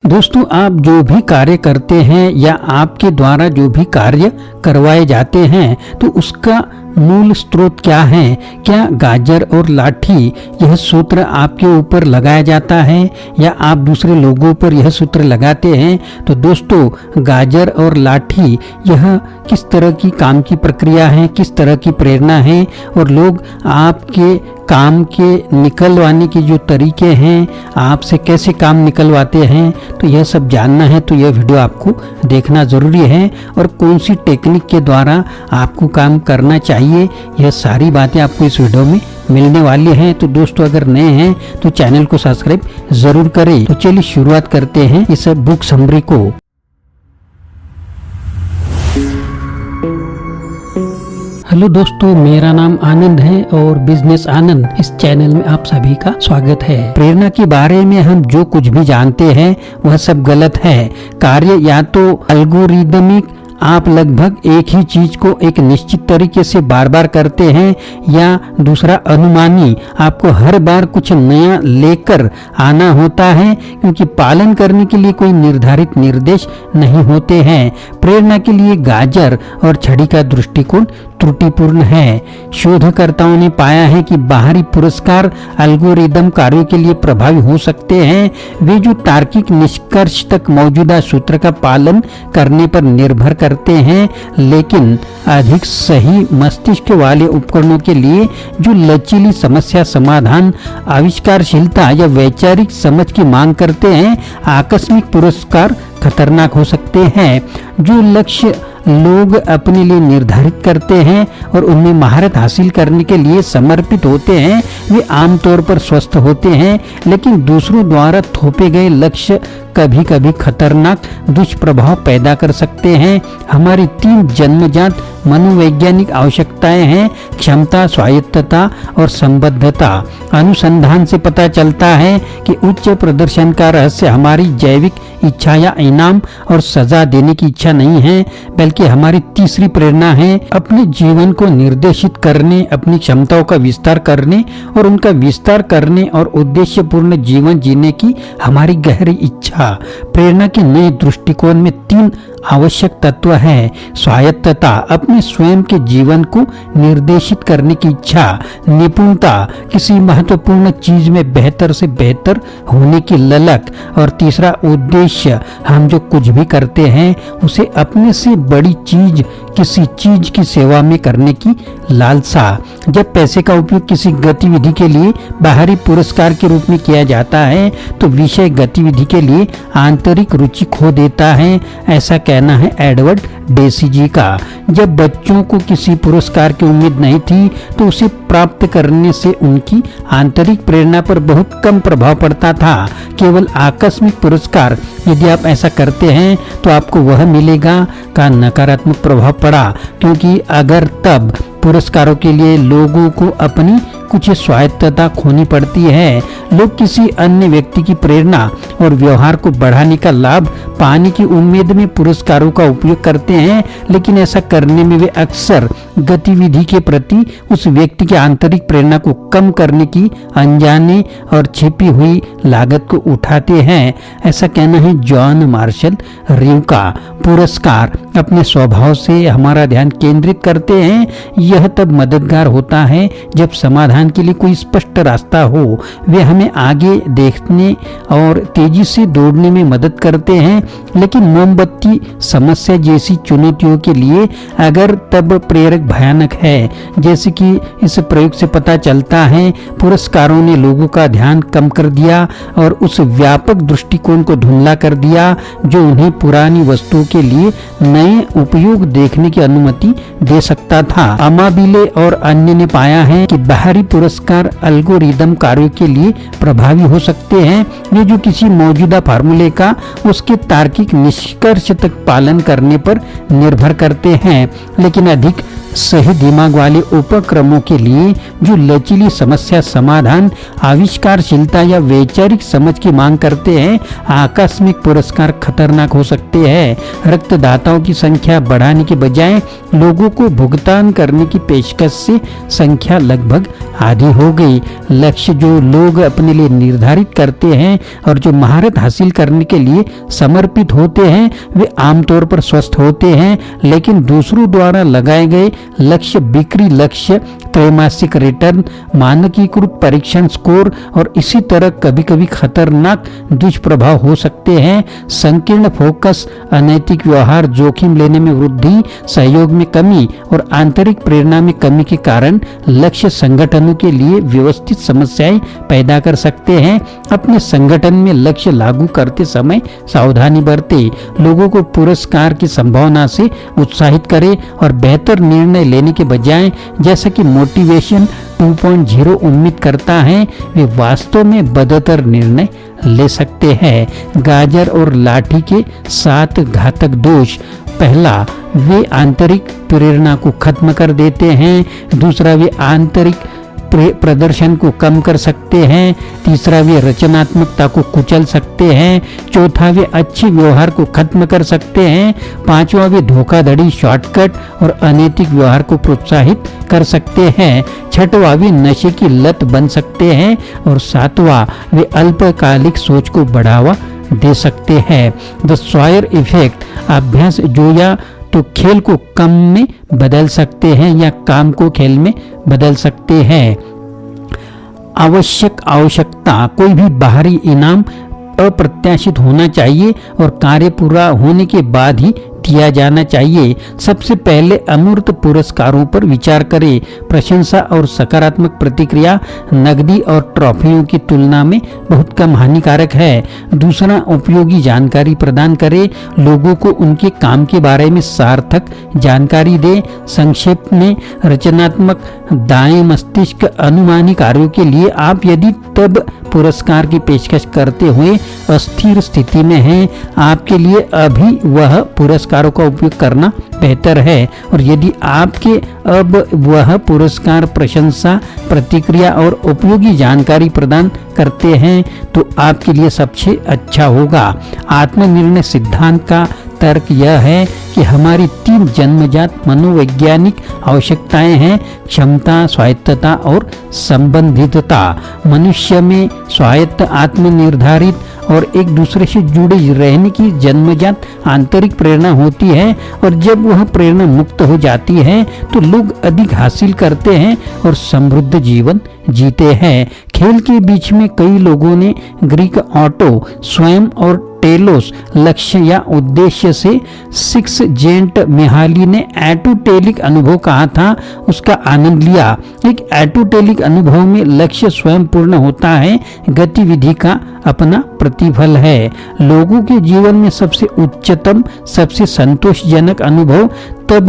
दोस्तों, आप जो भी कार्य करते हैं या आपके द्वारा जो भी कार्य करवाए जाते हैं तो उसका मूल स्रोत क्या है? क्या गाजर और लाठी यह सूत्र आपके ऊपर लगाया जाता है या आप दूसरे लोगों पर यह सूत्र लगाते हैं? तो दोस्तों, गाजर और लाठी यह किस तरह की काम की प्रक्रिया है, किस तरह की प्रेरणा है और लोग आपके काम के निकलवाने के जो तरीके हैं, आपसे कैसे काम निकलवाते हैं, तो यह सब जानना है तो यह वीडियो आपको देखना ज़रूरी है। और कौन सी टेक्निक के द्वारा आपको काम करना चाहिए, यह सारी बातें आपको इस वीडियो में मिलने वाली हैं। तो दोस्तों, अगर नए हैं तो चैनल को सब्सक्राइब ज़रूर करें। तो चलिए शुरुआत करते हैं इस बुक समरी को। हेलो दोस्तों, मेरा नाम आनंद है और बिजनेस आनंद इस चैनल में आप सभी का स्वागत है। प्रेरणा के बारे में हम जो कुछ भी जानते हैं वह सब गलत है। कार्य या तो एल्गोरिदमिक, आप लगभग एक ही चीज को एक निश्चित तरीके से बार बार करते हैं, या दूसरा अनुमानी, आपको हर बार कुछ नया लेकर आना होता है क्योंकि पालन करने के लिए कोई निर्धारित निर्देश नहीं होते हैं। प्रेरणा के लिए गाजर और छड़ी का दृष्टिकोण त्रुटिपूर्ण है। शोधकर्ताओं ने पाया है कि बाहरी पुरस्कार एल्गोरिदम कार्यों के लिए प्रभावी हो सकते हैं, वे जो तार्किक निष्कर्ष तक मौजूदा सूत्र का पालन करने पर निर्भर करते हैं, लेकिन अधिक सही मस्तिष्क वाले उपकरणों के लिए जो लचीली समस्या समाधान, आविष्कारशीलता या वैचारिक समझ की मांग करते हैं, आकस्मिक पुरस्कार खतरनाक हो सकते हैं। जो लक्ष्य लोग अपने लिए निर्धारित करते हैं और उनमें महारत हासिल करने के लिए समर्पित होते हैं, वे आमतौर पर स्वस्थ होते हैं, लेकिन दूसरों द्वारा थोपे गए लक्ष्य कभी कभी खतरनाक दुष्प्रभाव पैदा कर सकते हैं। हमारी 3 जन्मजात मनोवैज्ञानिक आवश्यकताएं हैं: क्षमता, स्वायत्तता और संबद्धता। अनुसंधान से पता चलता है कि उच्च प्रदर्शन का रहस्य हमारी जैविक इच्छा या इनाम और सजा देने की इच्छा नहीं है, बल्कि हमारी तीसरी प्रेरणा है अपने जीवन को निर्देशित करने, अपनी क्षमताओं का विस्तार करने और उनका विस्तार करने और उद्देश्यपूर्ण जीवन जीने की हमारी गहरी इच्छा। प्रेरणा के नए दृष्टिकोण में 3 आवश्यक तत्व है: स्वायत्तता, अपने स्वयं के जीवन को निर्देशित करने की इच्छा; निपुणता, किसी महत्वपूर्ण चीज में बेहतर से बेहतर होने की ललक; और तीसरा उद्देश्य, हम जो कुछ भी करते हैं उसे अपने से बड़ी चीज, किसी चीज की सेवा में करने की लालसा। जब पैसे का उपयोग किसी गतिविधि के लिए बाहरी पुरस्कार के रूप में किया जाता है तो विषय गतिविधि के लिए आंतरिक रुचि खो देता है, ऐसा कहना है एडवर्ड डेसी जी का। जब बच्चों को किसी पुरस्कार की उम्मीद नहीं थी तो उसे प्राप्त करने से उनकी आंतरिक प्रेरणा पर बहुत कम प्रभाव पड़ता था। केवल आकस्मिक पुरस्कार, यदि आप ऐसा करते हैं तो आपको वह मिलेगा, का नकारात्मक प्रभाव पड़ा, क्योंकि अगर तब पुरस्कारों के लिए लोगों को अपनी कुछ स्वायत्तता खोनी पड़ती है। लोग किसी अन्य व्यक्ति की प्रेरणा और व्यवहार को बढ़ाने का लाभ पाने की उम्मीद में पुरस्कारों का उपयोग करते हैं, लेकिन ऐसा करने में वे अक्सर गतिविधि के प्रति उस व्यक्ति की आंतरिक प्रेरणा को कम करने की अनजाने और छिपी हुई लागत को उठाते हैं, ऐसा कहना है जॉन मार्शल रिव का। पुरस्कार अपने स्वभाव से हमारा ध्यान केंद्रित करते हैं। यह तब मददगार होता है जब समाधान के लिए कोई स्पष्ट रास्ता हो। वे हमें आगे देखने और तेजी से दौड़ने में मदद करते हैं, लेकिन मोमबत्ती समस्या जैसी चुनौतियों के लिए अगर तब प्रेरक भयानक है। जैसे कि इस प्रयोग से पता चलता है, पुरस्कारों ने लोगों का ध्यान कम कर दिया और उस व्यापक दृष्टिकोण को धुंधला कर दिया जो उन्हें पुरानी वस्तुओं के लिए नए उपयोग देखने की अनुमति दे सकता था। अमाबिले और अन्य ने पाया है कि बाहरी पुरस्कार एल्गोरिदम कार्यों के लिए प्रभावी हो सकते हैं, ये जो किसी मौजूदा फार्मूले का उसके तार्किक निष्कर्ष तक पालन करने पर निर्भर करते हैं, लेकिन अधिक सही दिमाग वाले उपक्रमों के लिए जो लचीली समस्या समाधान, आविष्कारशीलता या वैचारिक समझ की मांग करते हैं, आकस्मिक पुरस्कार खतरनाक हो सकते हैं। रक्तदाताओं की संख्या बढ़ाने के बजाय लोगों को भुगतान करने की पेशकश से संख्या लगभग आधी हो गई। लक्ष्य जो लोग अपने लिए निर्धारित करते हैं और जो महारत हासिल करने के लिए समर्पित होते हैं, वे आमतौर पर स्वस्थ होते हैं, लेकिन दूसरों द्वारा लगाए गए लक्ष्य, बिक्री लक्ष्य, त्रैमासिक रिटर्न, मानकीकृत परीक्षण स्कोर और इसी तरह कभी-कभी खतरनाक दुष्प्रभाव हो सकते हैं। संकीर्ण फोकस, अनैतिक व्यवहार, जोखिम लेने में वृद्धि, सहयोग में कमी और आंतरिक प्रेरणा में कमी के कारण लक्ष्य संगठनों के लिए व्यवस्थित समस्याएं पैदा कर सकते हैं। अपने संगठन में लक्ष्य लागू करते समय सावधानी बरतें, लोगों को पुरस्कार की संभावना से उत्साहित करें और बेहतर निर्णय लेने के बजाय, जैसा कि मोटिवेशन 2.0 उम्मीद करता है, वे वास्तव में बदतर निर्णय ले सकते हैं। गाजर और लाठी के 7 घातक दोष। पहला, वे आंतरिक प्रेरणा को खत्म कर देते हैं। दूसरा, वे आंतरिक प्रदर्शन को कम कर सकते हैं। तीसरा, वे रचनात्मकता को कुचल सकते हैं। चौथा, वे अच्छे व्यवहार को खत्म कर सकते हैं। पांचवा, वे धोखाधड़ी, शॉर्टकट और अनैतिक व्यवहार को प्रोत्साहित कर सकते हैं। छठवां, वे नशे की लत बन सकते हैं। और सातवां, वे अल्पकालिक सोच को बढ़ावा दे सकते हैं। The square effect. अभ्यास जो या तो खेल को काम में बदल सकते हैं या काम को खेल में बदल सकते हैं। आवश्यकता, कोई भी बाहरी इनाम अप्रत्याशित होना चाहिए और कार्य पूरा होने के बाद ही दिया जाना चाहिए। सबसे पहले अमूर्त पुरस्कारों पर विचार करें। प्रशंसा और सकारात्मक प्रतिक्रिया नकदी और ट्रॉफियों की तुलना में बहुत कम हानिकारक है। दूसरा, उपयोगी जानकारी प्रदान करें। लोगों को उनके काम के बारे में सार्थक जानकारी दें। संक्षेप में, रचनात्मक दाएं मस्तिष्क अनुमानी कार्यों के लिए आप यदि तब पुरस्कार की पेशकश करते हुए अस्थिर स्थिति में हैं, आपके लिए अभी वह पुरस्कारों का उपयोग करना बेहतर है। और यदि आपके अब वह पुरस्कार प्रशंसा, प्रतिक्रिया और उपयोगी जानकारी प्रदान करते हैं तो आपके लिए सबसे अच्छा होगा। आत्मनिर्णय सिद्धांत का तर्क यह है कि हमारी 3 जन्मजात मनोवैज्ञानिक आवश्यकताएं हैं: क्षमता, स्वायत्तता और संबंधितता। मनुष्य में स्वायत्त, आत्मनिर्धारित और एक दूसरे से जुड़े रहने की जन्मजात आंतरिक प्रेरणा होती है, और जब वह प्रेरणा मुक्त हो जाती है तो लोग अधिक हासिल करते हैं और समृद्ध जीवन जीते हैं। खेल के बीच में कई लोगों ने ग्रीक ऑटो स्वयं और टेलोस लक्ष्य या उद्देश्य से 6 जेंट मिहाली ने एटोटेलिक अनुभव कहा था, उसका आनंद लिया। एक एटोटेलिक अनुभव में लक्ष्य स्वयं पूर्ण होता है, गतिविधि का अपना प्रतिफल है। लोगों के जीवन में सबसे उच्चतम, सबसे संतोषजनक अनुभव तब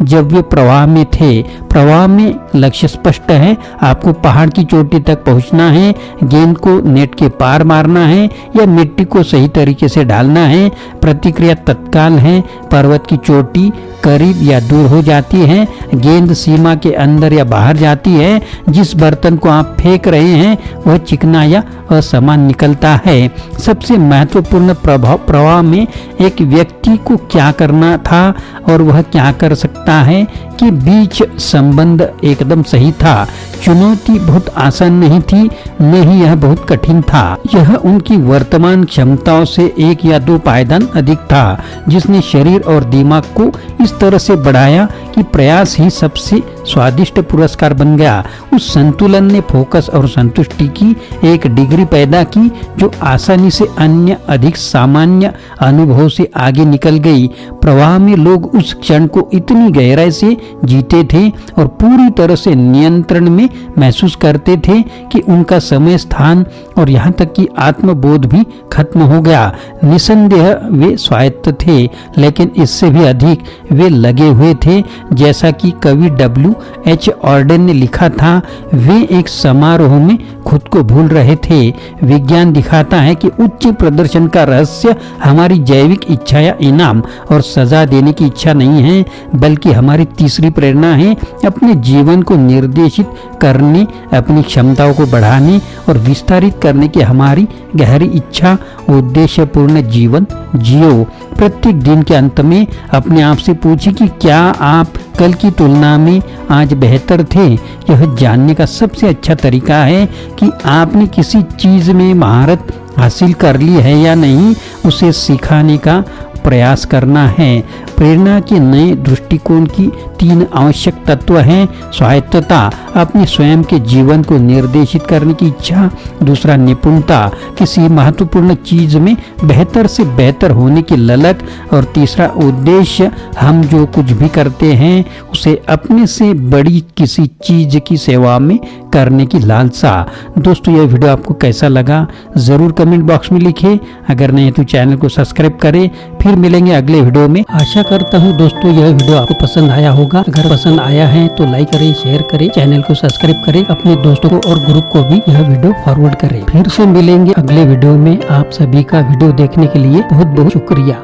जब वे प्रवाह में थे। प्रवाह में लक्ष्य स्पष्ट है, आपको पहाड़ की चोटी तक पहुंचना है, गेंद को नेट के पार मारना है या मिट्टी को सही तरीके से डालना है। प्रतिक्रिया तत्काल है, पर्वत की चोटी करीब या दूर हो जाती है, गेंद सीमा के अंदर या बाहर जाती है, जिस बर्तन को आप फेंक रहे हैं वह चिकना या असमान निकलता है। सबसे महत्वपूर्ण प्रवाह में एक व्यक्ति को क्या करना था और वह क्या कर सकता है के बीच संबंध एकदम सही था। चुनौती बहुत आसान नहीं थी, न ही यह बहुत कठिन था। यह उनकी वर्तमान क्षमताओं से 1 या 2 पायदान अधिक था, जिसने शरीर और दिमाग को इस तरह से बढ़ाया कि प्रयास ही सबसे स्वादिष्ट पुरस्कार बन गया। उस संतुलन ने फोकस और संतुष्टि की एक डिग्री पैदा की जो आसानी से अन्य अधिक सामान्य अनुभवों से आगे निकल गई। प्रवाह में लोग उस क्षण को इतनी गहराई से जीते थे और पूरी तरह से नियंत्रण में महसूस करते थे कि उनका समय, स्थान और यहाँ तक कि आत्मबोध भी खत्म हो गया। निसंदेह वे स्वायत्त थे, लेकिन इससे भी अधिक वे लगे हुए थे। जैसा कि कवि W.H. ऑर्डेन ने लिखा था, वे एक समारोह में खुद को भूल रहे थे। विज्ञान दिखाता है कि उच्च प्रदर्शन का रहस्य हमारी जैविक इच्छा या इनाम और सजा देने की इच्छा नहीं है, बल्कि हमारी तीसरी तीसरी प्रेरणा है अपने जीवन को निर्देशित करने, अपनी क्षमताओं को बढ़ाने और विस्तारित करने की हमारी गहरी इच्छा, उद्देश्यपूर्ण जीवन जियो। प्रत्येक दिन के अंत में अपने आप से पूछिए कि क्या आप कल की तुलना में आज बेहतर थे। यह जानने का सबसे अच्छा तरीका है कि आपने किसी चीज में महारत हासिल कर ली है या नहीं, उसे सिखाने का प्रयास करना है। प्रेरणा के नए दृष्टिकोण की 3 आवश्यक तत्व हैं। स्वायत्तता, अपने स्वयं के जीवन को निर्देशित करने की इच्छा। दूसरा, निपुणता, किसी महत्वपूर्ण चीज में बेहतर से बेहतर होने की ललक। और तीसरा, उद्देश्य, हम जो कुछ भी करते हैं उसे अपने से बड़ी किसी चीज की सेवा में करने की लालसा। दोस्तों, यह वीडियो आपको कैसा लगा जरूर कमेंट बॉक्स में लिखें। अगर नहीं तो चैनल को सब्सक्राइब करें। फिर मिलेंगे अगले वीडियो में। आशा करता हूँ दोस्तों यह वीडियो आपको पसंद आया होगा। अगर पसंद आया है तो लाइक करें, शेयर करें, चैनल को सब्सक्राइब करें, अपने दोस्तों को और ग्रुप को भी यह वीडियो फॉरवर्ड करें। फिर से मिलेंगे अगले वीडियो में। आप सभी का वीडियो देखने के लिए बहुत बहुत शुक्रिया।